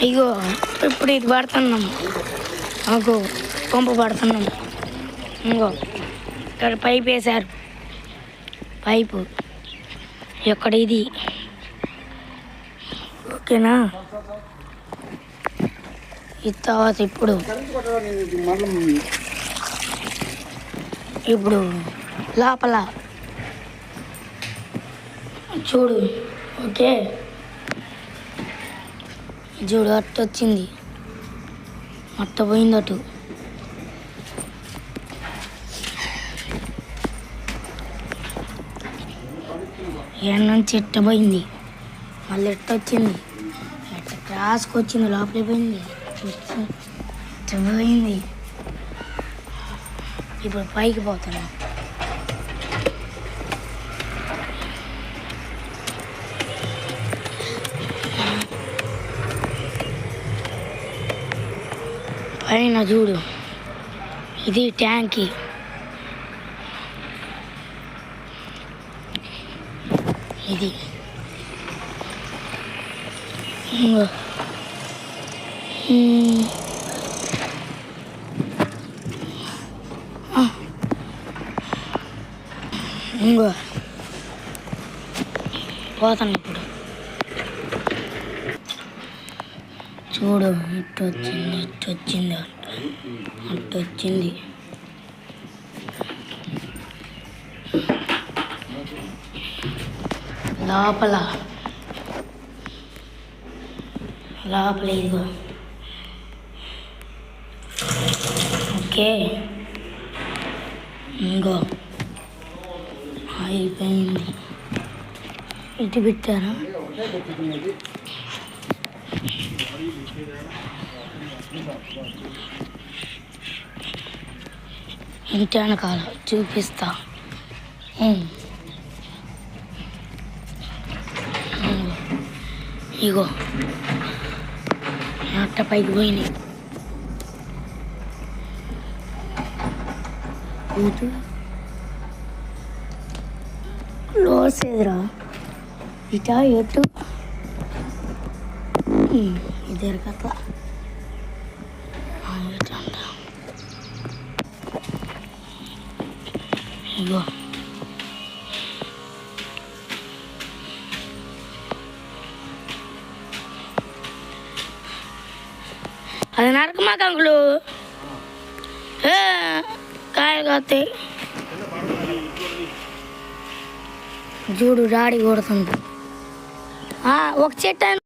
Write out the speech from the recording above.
ఇగో ఇప్పుడు ఇది పడుతున్నాం, మాకు పంపు పడుతున్నాం. ఇంకో ఇక్కడ పైప్ వేశారు, పైపు ఎక్కడ ఇది. ఓకేనా, ఇది తర్వాత ఇప్పుడు లోపల చూడు. ఓకే, చూడు అట్టు వచ్చింది, అట్ట పోయింది అటు. నుంచి ఎట్ట పోయింది, మళ్ళీ ఎట్ట వచ్చింది, ఎట్ట క్రాస్కి వచ్చింది, లోపలికి పోయింది, ఎట్ట పోయింది. ఇప్పుడు పైకి పోతున్నాం. పైన చూడు, ఇది ట్యాంకీ. ఇది ఇంకో పోతాను ఇప్పుడు. చూడు ఇటు వచ్చింది, ఇటు వచ్చింది, అటు వచ్చింది. లోపల ఇదిగో. ఓకే, ఇంకో అయిపోయింది. ఇటు పెట్టారా, ఇంటి వెనకాల చూపిస్తా. ఇగో అట్ట పైకి పోయినాయి. క్లోజ్ ఎదురా ఇటా ఎటు ఇద్దరు కథ. ఇగో అది నరకమా కంకులు, కాయలు కాస్తాయి. చూడు డాడీ కొడుతుంది. ఒక చెట్టు